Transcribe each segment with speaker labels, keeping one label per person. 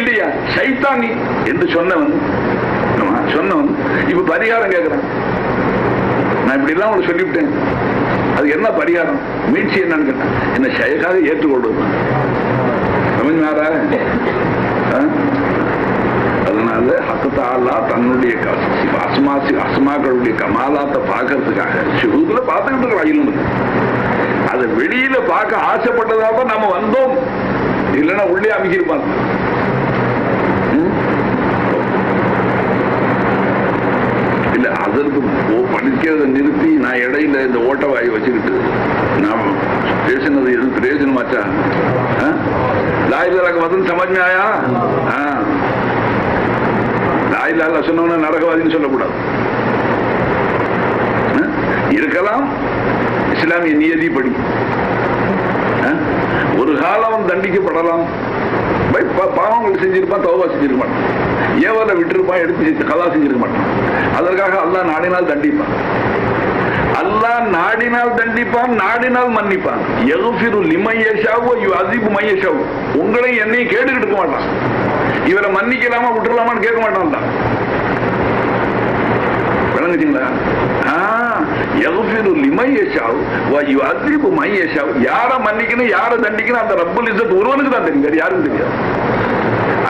Speaker 1: இல்லையா சைத்தானி என்று சொன்னவன் இப்ப பரிகாரம் கேட்கிறான். நான் இப்படி எல்லாம் உங்களுக்கு சொல்லிவிட்டேன், அது என்ன பரிகாரம் மீட்சி என்னன்னு கேட்டேன். என்ன ஷைக்காக ஏற்றுக்கொள்வது. அதனால ஹக்கத்தாலா தன்னுடைய அஸ்மாக்களுடைய கமாலாத்தை பார்க்கறதுக்காக ஷுஹூதுல பார்த்துக்கிட்டு இருக்கிற அதை வெளியில பார்க்க ஆசைப்பட்டதாக நம்ம வந்தோம். இல்லைன்னா உள்ளே அமைக்கிருப்பாங்க. இல்ல அதற்கு படிக்கிறத நிறுத்தி நான் இடையில இந்த ஓட்ட வாய் வச்சுக்கிட்டு நான் பேசினது எது பிரயோஜனமாச்சா? லாயிலாக வந்து சமஜ் ஆயா? லாயிலாக சொன்ன நரகவாதின்னு சொல்லக்கூடாது. இருக்கலாம் இஸ்லாமிய நியதி படி ஒரு காலம் தண்டிக்கப்படலாம். பாவங்கள் செஞ்சிருப்பான், தௌபா செஞ்சிருக்க மாட்டான், ஏவல விட்டுருப்பான், எடுத்து கலா செஞ்சிருக்க மாட்டான். அதற்காக அல்லாஹ் நாடினால் தண்டிப்பான். அல்லாஹ் நாடினால் தண்டிப்பான், நாடினால் மன்னிப்பான். யக்ஃபிரு லிமன் யஷாவு வ யுஅஸிபு மன் யஷாவு. உங்களை என்னையும் கேட்டுக்கிட்டு இருக்க மாட்டான். இவரை மன்னிக்கலாமா விட்டுறலாமான்னு கேட்க மாட்டான். விளங்குச்சுங்களா? யக்ஃபிரு லிமன் யஷாவு வ யுஅஸிபு மன் யஷாவு. யாரை மன்னிக்கணும் யாரை தண்டிக்கணும் அந்த ரப்புல் இஸ்ஸத் ஒருவனுக்கு தான் தெரியும், வேற யாருக்கும் தெரியாது.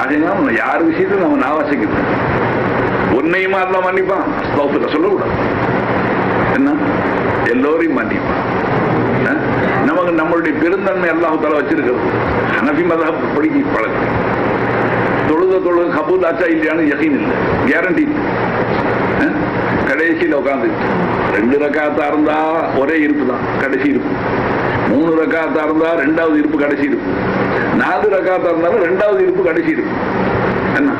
Speaker 1: அதனால யார் விஷயத்தையும் நம்ம நாவாசிக்கணும். உன்னையுமா அல்லாஹ் மன்னிப்பான், அஸ்தக்ஃபிருல்லாஹ் சொல்லக்கூடாது. என்ன எல்லோரையும் மன்னிப்பான். நமக்கு நம்மளுடைய பெருந்தன்மை அல்லாஹ் தஆலா வச்சிருக்கிறது. ஹனஃபி மذஹப் படிக்க பழக்கம். தொழுத கபூல் ஆச்சா இல்லையான்னு யகீன் இல்லை, கேரண்டி. கடைசியில் உட்காந்து 2 ரக்காத்தா இருந்தா ஒரே இருப்பு தான் கடைசி இருப்பு, 3 ரக்காத்தா இருந்தா 2வது இருப்பு கடைசி இருப்பு, 4 ரக்காத்தா இருந்தாலும் 2வது இருப்பு கடைசி இருப்பு. என்ன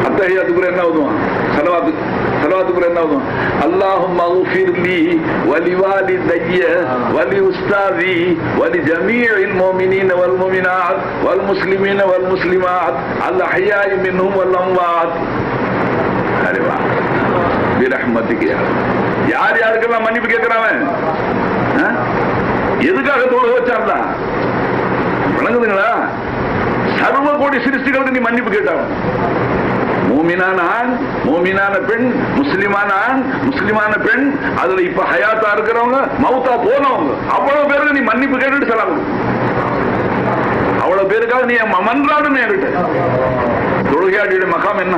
Speaker 1: அத்தஹியாத்துக்கு என்ன ஓதுவான்? சலவாத்துக்கு என்ன ஓதுவான்? அல்லாஹும்ம அக்ஃபிர்லி வலிவாலிதைய வலி உஸ்தாதி வலி ஜமீஇல் முஃமினீன வல் முஃமினாத் வல் முஸ்லிமீன வல் முஸ்லிமாத் அல் அஹ்யாஇ மின்ஹும் வல் அம்வாத். அரேவா பிரஹ்மத்திக. யார் யாருக்கெல்லாம் மன்னிப்பு கேட்கிறான்? எதுக்காக தொழுக வச்சான்டா? விளங்குதுங்களா? சர்வ கோடி சிருஷ்டிகளுக்கு நீ மன்னிப்பு கேட்டான். மூமினான ஆண், மூமினான பெண், முஸ்லிமான ஆண், முஸ்லிமான பெண், அதுல இப்ப ஹயாத்தா இருக்கிறவங்க, மௌத்தா போனவங்க, அவ்வளவு பேருக்கு நீ மன்னிப்பு கேட்டுட்டு சொல்லலாம். அவ்வளவு பேருக்காக நீ மன்றாடுன்னு என்கிட்ட. தொழுகையாளியுடைய மகாம் என்ன?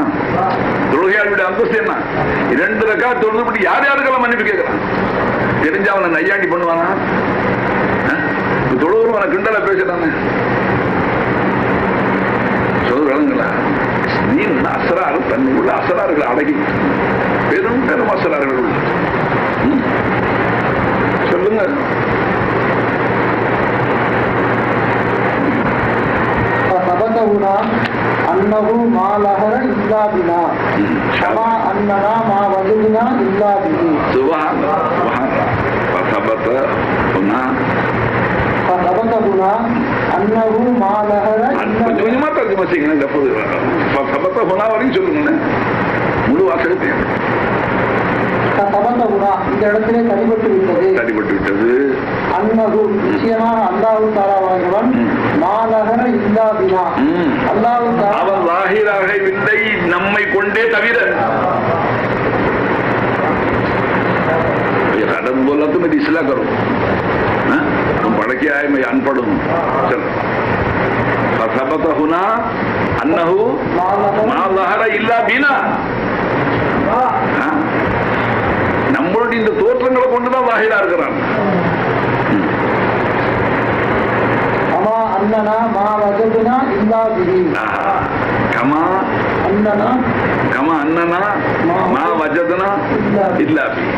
Speaker 1: தொழுகையாளியுடைய அந்தஸ்து என்ன? 2 ரக்காத் தொழுதுபடி யார் யாருக்கெல்லாம் மன்னிப்பு கேட்கிறான்? தெரிஞ்சா அவனை நையாண்டி பண்ணுவானா? தொழுகிறவனை கிண்டலா பேசுறானே. சொல்லுங்களா? நீ அசராறு தன்னை உள்ள அசராறுகளை அடகி பெரும் பெரும் அசராறுகள் உள்ள சொல்லுங்க.
Speaker 2: அன்னஹு மா லஹர இல்லா பினா கமா அன்னனா மா வஜதுனா இல்லா பிஹி.
Speaker 1: சுப்ஹானல்லாஹ் சுப்ஹானல்லாஹ். ஃபஸபதஹுனா அன்னஹு மா லஹர கொஞ்சம் கொஞ்சமா தர்ஜுமா செய்யுங்க. ஃபஸபதஹுனா வரைக்கும் சொல்லுங்க, முழு வாசகத்தை.
Speaker 2: இந்த இடத்திலே தடிபட்டு விட்டது. அன்னஹு நிச்சயமாக அல்லாஹ் தஆலாவானவன் மாலஹர இல்லா பினா, அல்லாஹ் தஆலா
Speaker 1: அவன் லாஹிராக இல்லை நம்மை கொண்டே தவிர. कदम बोला तो मैं इसला करूं, तुम पढ़ के आए मैं अनपढ़ हूं. चलो फसबत हुना अन्नहु मा ज़हरा इल्ला बिना. நம்மளுடைய இந்த தோற்றங்களை கொண்டுதான் வாஹிரா இருக்கிறான்.
Speaker 2: கமா அன்னனா மா வஜதுனா இல்லா பிஹி.
Speaker 1: கமா அன்னனா மா வஜதுனா இல்லா பிஹி.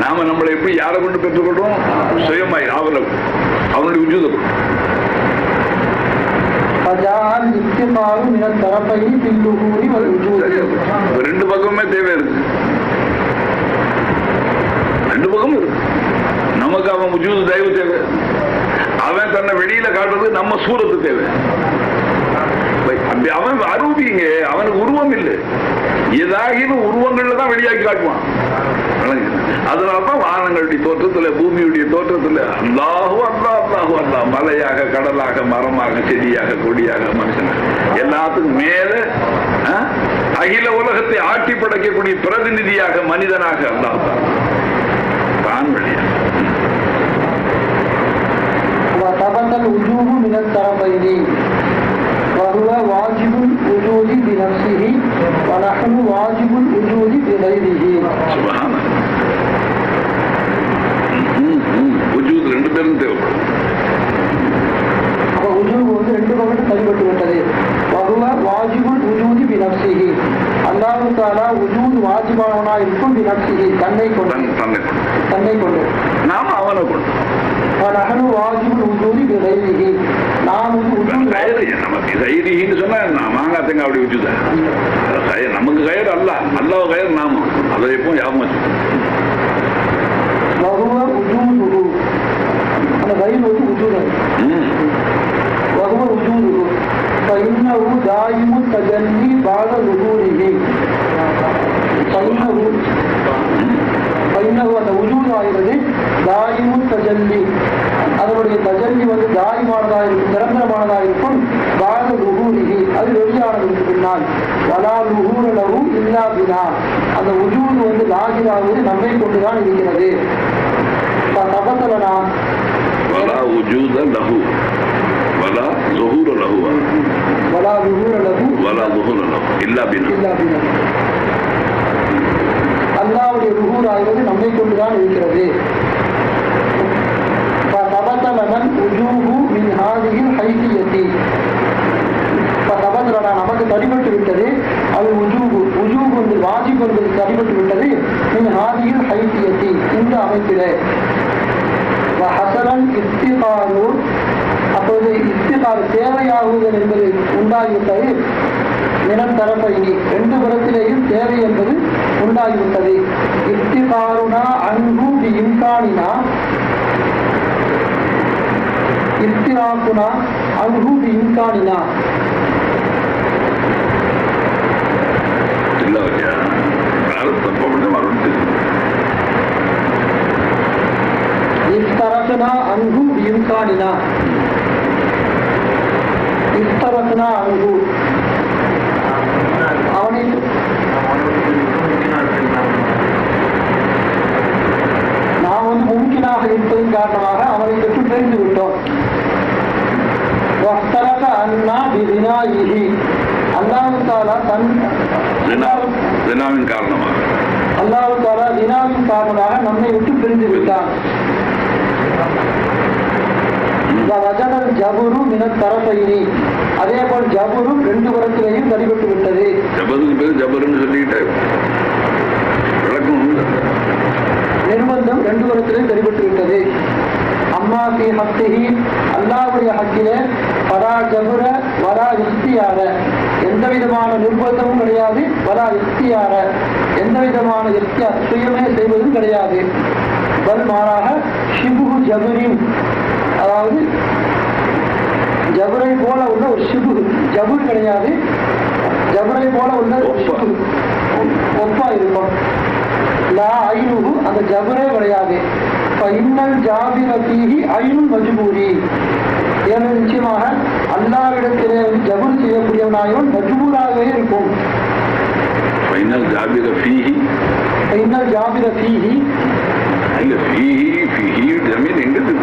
Speaker 1: நாம நம்மளை எப்படி யாரை கொண்டு பெற்றுக்கொள்றோம்? சுயமாய் அவனுடைய உஜூதம். ரெண்டு பக்கமே தேவை இருக்கு, ரெண்டு பக்கமும் இருக்கு. நமக்கு அவன் உஜூது தயவு தேவை, அவன் தன்னை வெளியில காட்டுறது நம்ம சூரத்து தேவை. அவன் அரூபிங்க, அவனுக்கு உருவம் இல்லை, ஏதாவது உருவங்கள்ல தான் வெளியாக்கி காட்டுவான். அதனால்தான் வானங்களுடைய தோற்றத்துல பூமியுடைய தோற்றத்துல அல்லாஹு அல்லாஹ் அல்லாஹு அல்லாஹ், மலையாக கடலாக மரமாக செடியாக கொடியாக மனுஷனாக எல்லாத்துக்கும் மேல அகில உலகத்தை ஆட்டி படைக்கக்கூடிய பிரதிநிதியாக மனிதனாக அல்லாஹ் தான் வெளியாக
Speaker 2: وثبت الوجوب من الطرفين وهو واجب الوجود بنفسه ونحن واجب الوجود بغيره.
Speaker 1: சுப்ஹான் وجود ரெண்டு பேரும் தேவைப்படும்.
Speaker 2: அப்ப உஜூப் வந்து ரெண்டு பக்கம் சரிபட்டு விட்டது. வஹுவ வாஜிபுல் உஜூதி பினஃப்ஸிஹி, அல்லாஹ் தஆலா உஜூத் வாஜிபானவனா இருக்கும் பினஃப்ஸிஹி, தன்னை கொண்டு
Speaker 1: நாம அவனை கொண்டு
Speaker 2: நஹனு வாஜிபுல் உஜூதி பிகைரிஹி, நாம் வந்து உஜூத்
Speaker 1: நமக்கு கைரின்னு சொன்னா மாங்காய் தேங்காய் அப்படி வச்சுதான் நமக்கு கயிறு அல்லாஹ் கயிறு நாம அதை எப்போ ஞாபகம் வச்சுக்கணும்.
Speaker 2: வஹுவ உஜூதுஹு, அந்த கயிறு வந்து உஜூத், வஹுவ உஜூதுஹு فإنه دائم التجلي بعد ظهوره. فإنه அந்த உஜூத் ஆகிறது தாயிமுத் தஜல்லி, அதனுடைய தஜல்லி வந்து தாயிமானதாக இருக்கும், நிரந்தரமானதாக இருக்கும். பாத லுஹூரிஹி, அது வெளியானதுக்கு பின்னால். வலா லுஹூர லஹு இல்லா பினா, அந்த உஜூத் வந்து லாகிராவது நம்மை கொண்டுதான் இருக்கிறது. தபத்தலனா
Speaker 1: வலா உஜூத லஹு வலா ظهور له
Speaker 2: வலா லுஹூர லஹு
Speaker 1: வலா ظهور له இல்லா பினா,
Speaker 2: அல்லாஹ்வுடைய ருஹூர் ஆகிறது நம்மை கொண்டுதான் இருக்கிறது. நமக்கு தடிபட்டு விட்டது. அது உஜூபு வந்து வாஜிப் என்பது தடிபட்டு விட்டது. மின் ஹாதியில் ஹைசியத்தி, இந்த அமைப்பிலே. ஹசரன் இஸ்திகாரு, அப்போது இஸ்திகார் தேவையாகுதல் என்பது உண்டாகிவிட்டது. நிலம் தரப்பைனி, ரெண்டு புறத்திலேயும் தேவை என்பது உண்டாகிவிட்டது. இஸ்திகாருனா அன்பு இம்கானினா, இஸ்திராக்குனா அன்பு இம்கானினா. இஸ்தரக்னா அன்பு இம்கானினா, இஸ்தரக்னா அன்பு அவனை நாம் வந்து மும்கினாக இருப்பதன் காரணமாக அவனை பெற்று தெரிந்து விட்டோம். அல்லாஹ் தாலா
Speaker 1: தினாவின் காரணமாக
Speaker 2: அல்லாஹ் தாலா தினாவின் காரணமாக நம்மை விட்டு பிரிந்து விட்டான். ஜபுரு மின தரப்பைனி, அதே போல் ஜபுரும் ரெண்டு புறத்திலேயும் தடிபட்டு விட்டது.
Speaker 1: ஜபருக்கு பேர் ஜபருன்னு சொல்லிக்கிட்டே விளக்கம்
Speaker 2: நிர்பந்தம் ரெண்டு புறத்திலேயும் தடிபட்டு விட்டது. அம்மா பி ஹக்திஹி, அல்லாஹ்வுடைய ஹக்கிலே பரா ஜபுர வரா இஸ்தியார, எந்த விதமான நிர்பந்தமும் கிடையாது. வரா இஸ்தியார, எந்த விதமான இஸ்தியார் சுயமே செய்வதும் கிடையாது. பல் மாறாக ஷிபுகு ஜபுரின், அதாவது ஜபுரை போல உள்ள ஒரு ஷிபு, ஜபுர் கிடையாது, ஜபுரை போல உள்ள ஒப்பா இருக்கும். லா ஐனுகு, அந்த ஜபுரே கிடையாது. இன்னல் ஜாபிர ஃபீஹி ஐனுல் மஜ்பூரி, ஏன்னா நிச்சயமாக அல்லாஹ்விடத்திலே ஜபுர் செய்யக்கூடியவனாயும் மஜ்பூராகவே இருக்கும்.
Speaker 1: இன்னல் ஜாபிர ஃபீஹி,
Speaker 2: இன்னல் ஜாபிர ஃபீஹி
Speaker 1: இல்ல ஃபீஹி ஃபீஹி ஜமீன் எங்க இருக்கு?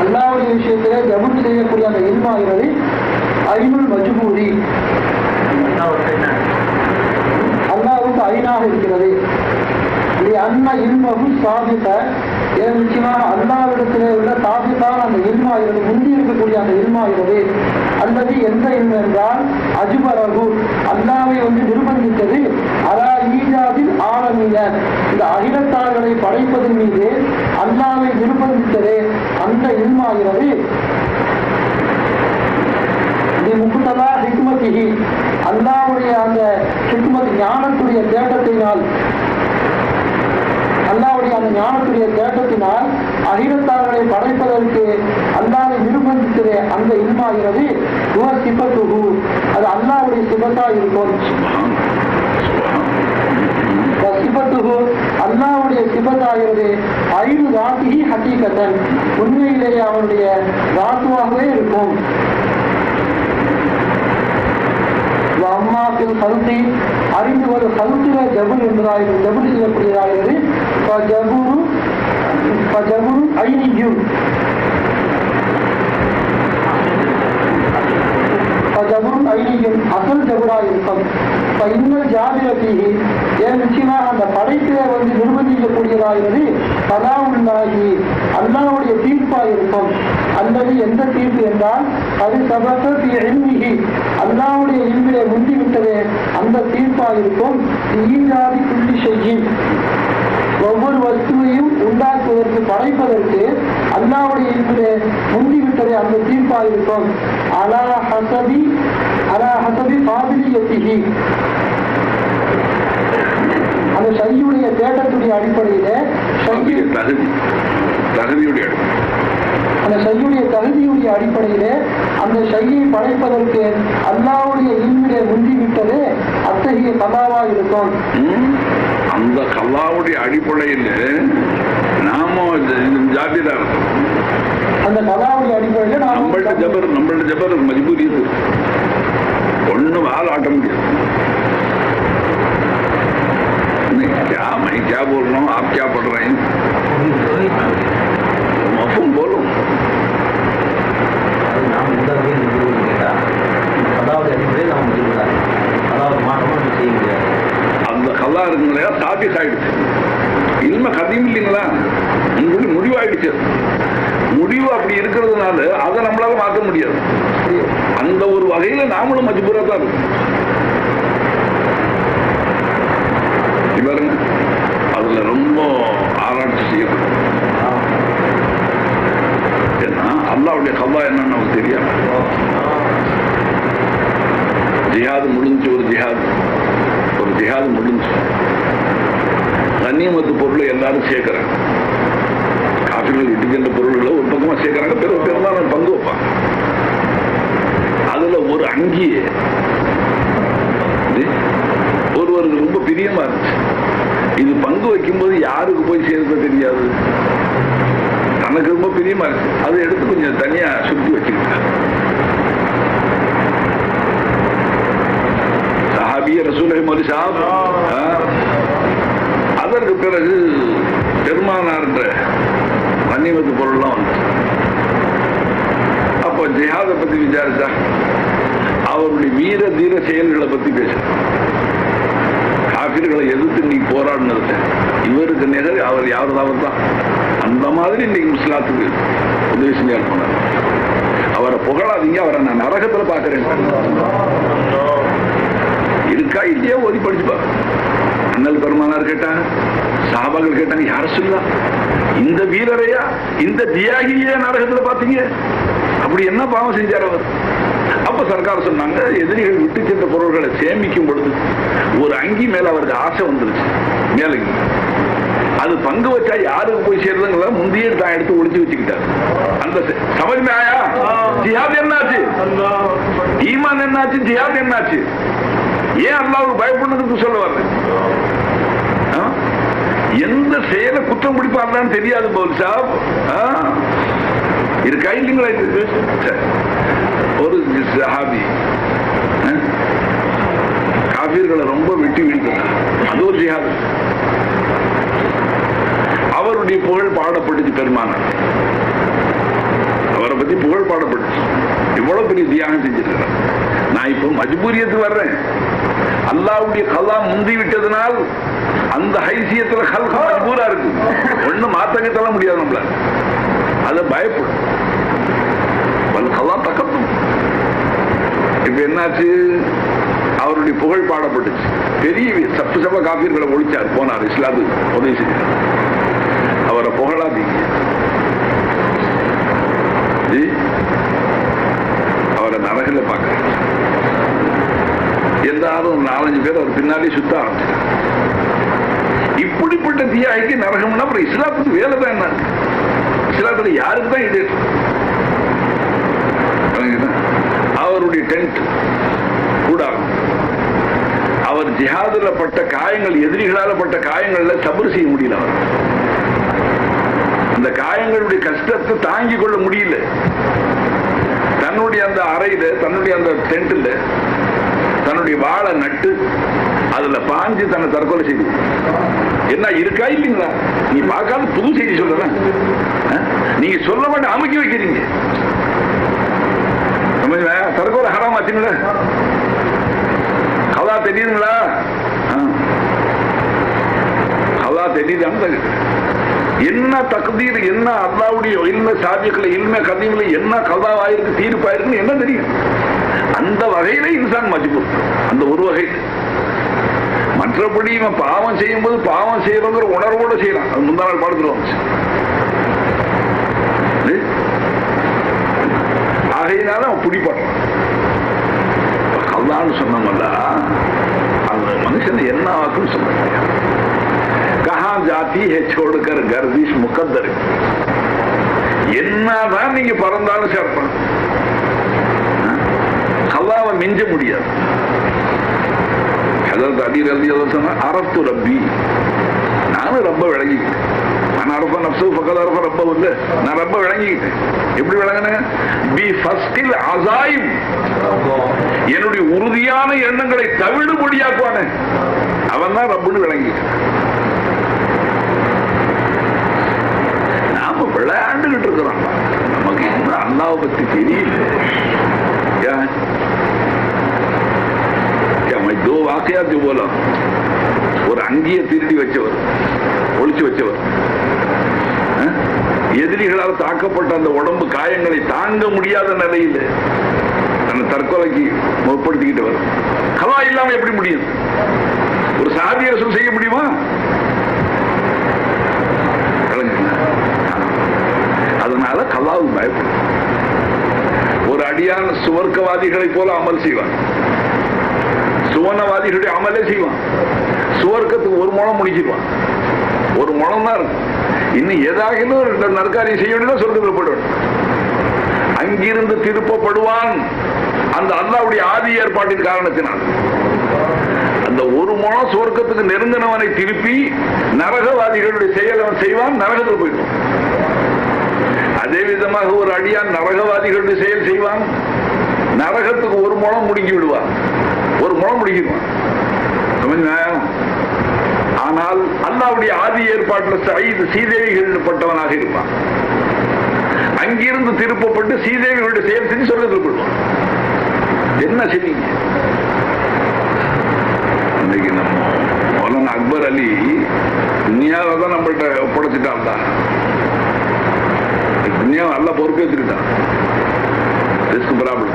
Speaker 1: அல்லாஹ்வுடைய விஷயத்திலே ஜபுர் செய்யக்கூடிய அந்த இல்மாகிறது ஐனுல் மஜ்பூரி, அல்லாஹ்வுக்கு ஐனாக இருக்கிறது. அன்ன இல்மகு சாபித்த, ஏன் நிச்சயமாக அல்லாஹ்விடத்திலே உள்ள சாபித்தான் அந்த இல்மாகிறது, முந்தி இருக்கக்கூடிய அந்த இல்மாகிறது. அல்லது எந்த இல்மு என்றால் அஜுபரகு, அல்லாஹ்வை வந்து நிர்பந்தித்தது. அரா ஈஜாதில் ஆலமீன, இந்த அகிலத்தார்களை படைப்பதன் மீது அல்லாஹ்வை நிர்பந்தித்தது அந்த இல்மாகிறது. முக்குதலா ஹிக்மத்திஹி, அல்லாஹ்வுடைய அந்த ஹிக்மத் ஞானத்துடைய தேட்டத்தினால், அல்லாஹ்வுடைய அந்த ஞானத்துடைய தேட்டத்தினால் அகிலத்தார்களை படைப்பதற்கு அல்லாஹ்வை நிர்பந்தித்தது அந்த இல்மாகிறது. சிபத்துஹு, அது அல்லாஹ்வுடைய சிபத்தா இருக்கும்.
Speaker 2: சிபத்துஹு அல்லாஹ்வுடைய சிபத்தாகிறது ஐனு தாத்திஹி ஹகீகத்தன் உண்மையிலேயே அவனுடைய தாத்துவாகவே இருக்கும். அம்மாக்கள் கருத்தை அறிந்து ஒரு கருத்துல ஜபுல் என்பதாகிறது ஜபுல் செய்யக்கூடியதாகிறது ஜபுரு ஐனியும் ஜபுரும் ஐனியும் அசல் ஜபுரா இருக்கும். இன்னும் ஜாபிரத்திகி ஏன் நிச்சயமாக அந்த படைப்பில நிர்பந்திக்கக்கூடியதாகிறது கலாவுல்லாஹி அல்லாஹ்வுடைய தீர்ப்பாக இருக்கும். அல்லது எந்த தீர்ப்பு என்றால் அது சபகி எண்ணிகி அல்லாஹ்வுடைய இல்மிலே முந்திவிட்டதே அந்த தீர்ப்பாக இருக்கும். ஈராதி புள்ளி செய்யும் ஒவ்வொரு வஸ்துவையும் உண்டாக்குவதற்கு படைப்பதற்கு அல்லாஹ்வுடைய இல்மிலே முந்திவிட்டதே அந்த தீர்ப்பாக இருக்கும். அலா ஹசபி காபிலியத்திகி அந்த ஷையுடைய தேட்டத்துடைய அடிப்படையிலே அந்த ஷையுடைய தகுதியுடைய அடிப்படையிலே அந்த ஷையை படைப்பதற்கு அல்லாஹ்வுடைய இல்மிலே முந்திவிட்டதே அத்தகைய கலாவா இருக்கும்.
Speaker 1: அந்த கல்லாவுடைய அடிப்படையில் நாம ஜாபிதா
Speaker 2: அந்த கலாவுடைய அடிப்படையில்
Speaker 1: நம்மள்ட்ட ஜபர் மஜ்பூரியது ஒன்னும் ஆள் ஆட்ட முடியாது. क्या मैं क्या बोल रहा हूँ, आप क्या पढ़ रहे हैं, मफहूम बोलो. அந்த கல்லா இருக்குங்களா சாபிஸ் ஆயிடுச்சு. இல்ம கதீம் இல்லைங்களா, உங்களுக்கு முடிவாயிடுச்சு. முடிவு அப்படி இருக்கிறதுனால அதை நம்மளால மாற்ற முடியாது. அந்த ஒரு வகையில நாமளும் மஜ்பூரா தான் இருக்கும். அதுல ரொம்ப ஆராய்ச்சி செய்யப்படும். ஏன்னா அல்லாஹ்வுடைய கல்லா என்னன்னு நமக்கு தெரியாது. ஜிஹாது முடிஞ்சு ஒரு ஜிஹாது முடிஞ்சு கண்ணியமத்து பொருளை எல்லாரும் சேர்க்கிறாங்க. காஃபிர்கள் விட்டுக்கின்ற பொருள்களை ஒரு பக்கமா சேர்க்கிறாங்க, பெரும்பாலும் பங்கு வைப்பாங்க. அதுல ஒரு அங்கியே ஒருவருக்கு ரொம்ப பிரியமா இருந்துச்சு. இது பங்கு வைக்கும்போது யாருக்கு போய் சேர்க்க தெரியாது, தனக்கு ரொம்ப பிரியமா இருக்கு. அதை எடுத்து கொஞ்சம் தனியா சுத்தி வச்சுக்கிட்டார். சஹாபிய ரசூலுல்லாஹி மௌலி சாஹிப். அதற்கு பிறகு பெருமானார் கண்ணியமத்து பொருள்லாம் வந்து அப்ப ஜிஹாதை பத்தி விசாரிச்சா அவருடைய வீர தீர செயல்களை பத்தி பேசுறார். காபிர்களை எதிர்த்து இன்னைக்கு போராடினது இவருக்கு நிகழ் அவர் யாருதாவது தான். அந்த மாதிரி இன்னைக்கு முஸ்லாத்துக்கு உதவி செஞ்சார் போனார். அவரை புகழாதீங்க, அவரை நான் நரகத்துல பாக்குறேன். இருக்கா இல்லையா ஓதி படிச்சு பாரு. அண்ணல் பெருமானார் கேட்டாங்க, சஹாபாக்கள் கேட்டாங்க, யார சொல்லலாம் இந்த வீரரையா இந்த தியாகியே நரகத்துல பாத்தீங்க, அப்படி என்ன பாவம் செஞ்சார் அவர்? அப்ப சர்க்கார் சொன்னாங்க, எதிரிகள் விட்டு சென்ற பொருள்களை சேமிக்கும் பொழுது ஒரு அங்கி மேல அவருக்கு ஆசை வந்துருச்சு. மேலங்கி அது பங்கு வச்சா யாருக்கு போய் சேர்றதுங்களா முந்தையே தான் எடுத்து ஒளிச்சு வச்சுக்கிட்டாரு. அந்த சமஜ் ஆயா ஜிஹாத் என்னாச்சு, ஈமான் என்னாச்சு, ஜிஹாத் என்னாச்சு? ஏன் அல்லாஹ்வுக்கு பயப்படுறதுக்கு சொல்ல வரல? எந்த செயலை குற்றம் பிடிப்பார்தான் தெரியாது போல் சாப் இருக்கா இல்லைங்களா? ஒரு சஹாபி காபீர்களை ரொம்ப வெட்டி வீழ்த்தினார். அது ஒரு ஜிஹாத். அவருடைய புகழ் பாடப்பட்டுச்சு. பெருமானார் அவரை பத்தி புகழ் பாடப்பட்டுச்சு. இவ்வளவு பெரிய தியாகம் செஞ்சிருக்கிறார். நான் இப்போ மஜ்பூரியத்துக்கு வர்றேன். அல்லாஹ்வுடைய கலா முந்தி விட்டதனால் அந்த ஹைசியத்துல கல்க மஜ்பூரா இருக்கு. ஒண்ணு மாத்தக்கத்தெல்லாம் முடியாது நம்மள. அதை பயப்படும். தக்கத்தும் இப்ப என்னாச்சு? அவருடைய புகழ் பாடப்பட்டுச்சு. பெரிய சப்பு சப காபீர்களை ஒழிச்சார், போனார், இஸ்லாத்துக்கு உதவி செஞ்சார். அவரை புகழாதீங்க. அவரை நரகல பார்க்க எல்லாரும் 4-5 பேர் அவர் பின்னாலே சுத்த ஆரம்பிச்சார். இப்படிப்பட்ட தியாகிக்கு நரகம்னா அப்புறம் இஸ்லாத்துக்கு வேலை தான் என்ன? இஸ்லாத்துல யாருக்கு தான் இது? அவருடைய டென்ட் கூடாரம் அவர் ஜிஹாதுல பட்ட காயங்கள், எதிரிகளால பட்ட காயங்கள்ல சபர் செய்ய முடியல. அவர் அந்த காயங்களுடைய கஷ்டத்தை தாங்கிக் கொள்ள முடியல. தன்னுடைய அந்த அறையில, தன்னுடைய அந்த டென்ட்ல தன்னுடைய வாழை நட்டு அதுல பாஞ்சு தன்னை தற்கொலை செய்து. என்ன இருக்கா இல்லைங்களா? நீ பார்க்காத புது செய்தி சொல்றேன். நீங்க சொல்ல மாட்டேன், அமைக்க வைக்கிறீங்க. தற்கொலை ஹராம் ஆச்சுங்களா? கதா தெரியுதுங்களா? கதா தெரியுது. என்ன தக்தீர், என்ன அல்லாவுடைய இல்ம சாபியத்துல, இல்ம கதீம்ல என்ன கதாவாயிருக்கு, தீர்ப்பாயிருக்குன்னு என்ன தெரியும்? அந்த வகையில இன்சான் மஜ்பூர், அந்த ஒரு வகையில். மற்றபடி இவன் பாவம் செய்யும் போது பாவம் செய்யறோங்கிற உணர்வோடு செய்யலாம். அது முந்தா நாள் பாடுத்துருவோம். ஆகையினால அவன் பிடிப்பான். அல்லான்னு சொன்னோம்ல, அந்த மனுஷன் என்ன ஆக்குன்னு சொன்ன கஹா ஜாதி ஹே சோடுகர் கர்திஷ் முகத்தர். என்னதான் நீங்க பறந்தாலும் சேர்ப்பான், அல்லாவை மிஞ்ச முடியாது. ஹஜ்ரத் அலி ரலியல்லாஹு அன்ஹு சொன்னா, அரஃப்து ரப்பி, நானும் ரப்ப விளங்கிக்கிட்டேன். நான் அரஃப நஃப்ஸு ஃபகத் அரஃப ரப்பஹு இல்ல, நான் ரப்ப விளங்கிக்கிட்டேன். எப்படி விளங்கினேன்? பி ஃபஸ்டில் அஸாயிம், என்னுடைய உறுதியான எண்ணங்களை தவிடுபடியாக்குவானே அவன் தான் ரப்புன்னு விளங்கிக்கிட்டான். நாம விளையாண்டுகிட்டு இருக்கிறோம். நமக்கு இன்னும் அல்லாஹ்வை பத்தி தெரியல. தோ வாக்கையாச்சு போல ஒரு அங்கிய திருடி வச்சவர், ஒழிச்சு வச்சவர், எதிரிகளால் தாக்கப்பட்ட அந்த உடம்பு காயங்களை தாங்க முடியாத நிலையில் அந்த தற்கொலைக்கு முற்படுத்திக்கிட்டு வரும். கலா இல்லாம எப்படி முடியும்? ஒரு சாதி அரசு செய்ய முடியுமா? அதனால கலாவு பயப்படும். ஒரு அடியான் சுவர்க்கவாதிகளை போல அமல் செய்வான், சுவர்ணவாதிகளுடைய அமலே செய்வான். சுவர்க்கத்துக்கு ஒரு முழம் முடிச்சிருவான், ஒரு முழம் தான் இருக்கும். இன்னும் ஏதாவது நற்காரியம் செய்ய வேண்டியதான் சொர்க்கத்தில் போடுவான். அங்கிருந்து திருப்பப்படுவான் அந்த அல்லாஹ்வுடைய ஆதி ஏற்பாட்டின் காரணத்தினால். அந்த ஒரு முழம் சுவர்க்கத்துக்கு நெருங்கினவனை திருப்பி நரகவாதிகளுடைய செயல் அவன் செய்வான், நரகத்தில் போயிடுவான். அதே விதமாக ஒரு அடியான் நரகவாதிகளுடைய செயல் செய்வான், நரகத்துக்கு ஒரு முழம் முடுங்கி விடுவான், ஒரு முழம் முடிக்கிடுவான். ஆனால் அல்லாஹ்வுடைய ஆதி ஏற்பாட்டில் சயீத் சீதேவிகள் பட்டவனாக இருப்பான். அங்கிருந்து திருப்பப்பட்டு சீதேவிகளுடைய செயல் செஞ்சு சொர்க்கத்தில் போடுவான். என்ன செய்வீங்க? இன்னைக்கு நம்ம மௌலானா அக்பர் அலி துனியாவை தான் நம்மள்கிட்ட ஒப்படைச்சிட்டான் தான். துனியாவை நல்லா பொறுப்பேற்றுக்கிட்டான். ப்ராப்ளம்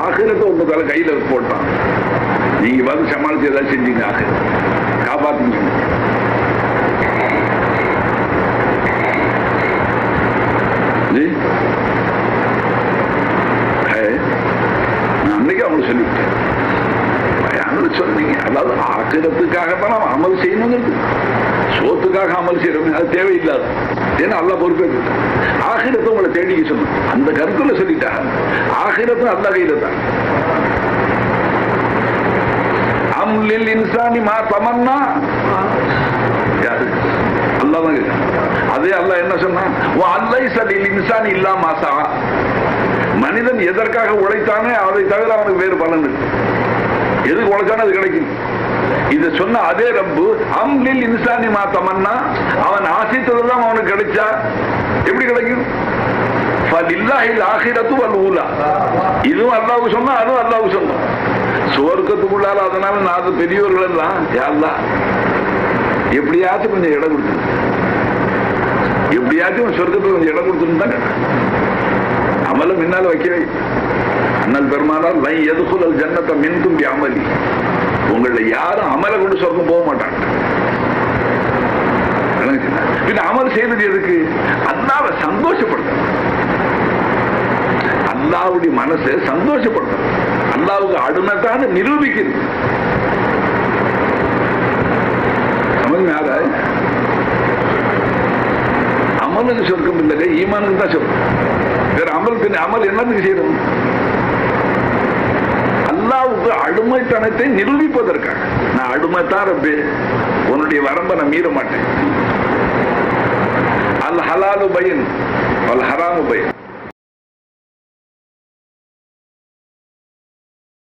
Speaker 1: ஆகிரத்தை உங்க தலை கையில போட்டான். நீங்க வந்து சமாளிச்சு ஏதாவது செஞ்சீங்க, காப்பாத்தீங்க. நான் அன்னைக்கு அவங்களுக்கு சொல்லிவிட்டேன். சொன்னீங்க, அதாவது ஆக்கிரத்துக்காகத்தான் நாம் அமல் செய்யணுங்கிறது. சோத்துக்காக அமல் செய்யறோம், அது தேவையில்லாது. ஏன்னா அல்லாஹ் பொறுப்பேற்று ஆகிரத்தை உங்களை தேடிக்க சொன்ன அந்த கருத்துல சொல்லிட்டாங்க. ஆகிரத்தும் அல்லாஹ் கையில தான். அம்லில் இன்சானி மா தமன்னா, யாரு? அல்லாஹ் தான் கேட்க. அதே அல்லாஹ் என்ன சொன்னா, அல்லைஸ லில் இன்சானி இல்லா மா ஸா, மனிதன் எதற்காக உழைத்தானே அதை தவிர அவனுக்கு வேறு பலன் இருக்கு. எதுக்கு உழைச்சானோ அது கிடைக்கும். இதை சொன்ன அதே ரப்பு அம்லில் இன்சானி மா தமன்னா, அவன் ஆசித்ததெல்லாம் அவனுக்கு கிடைச்சா எப்படி கிடைக்கும்? ஃபலில்லாஹில் ஆகிரத்து வல் ஊலா, இதுவும் அல்லாஹ்வுக்கு சொன்னா அதுவும் அல்லாஹ்வுக்கு சொன்னோம். சுவர்க்கத்துக்குள்ளால. அதனால நான் பெரியவர்கள் எல்லாம் யாரெல்லாம் எப்படியாச்சும் கொஞ்சம் இடம் கொடுத்து, எப்படியாச்சும் சொர்க்கத்துக்கு கொஞ்சம் இடம் கொடுத்துன்னு தான் அமல முன்னால வைக்கவே. அண்ணல் பெருமானார் லை யதுகுல் ஜன்னத மின்கும் பி அமலி, உங்களை யாரும் அமல கொண்டு சொர்க்கம் போக மாட்டாங்க. பின்ன அமல் செய்வது எதுக்கு? அல்லாஹ்வை சந்தோஷப்படுத்த, அல்லாஹ்வுடைய மனசை சந்தோஷப்படுத்த, அல்லாஹ்வுக்கு அடிமைதான் நிரூபிக்கிறது. அமலுக்கு சொர்க்கம் இல்லைங்க, ஈமானுக்கு தான் சொர்க்கம். வேற அமல் பின்ன அமல் என்னத்துக்கு செய்யணும்? அல்லாவுக்கு அடிமைத்தனத்தை நிரூபிப்பதற்காக. நான் அடிமைத்தான் ரப்பே, உன்னுடைய வரம்பை நான் மீற மாட்டேன். அல் ஹலாலு பையன்,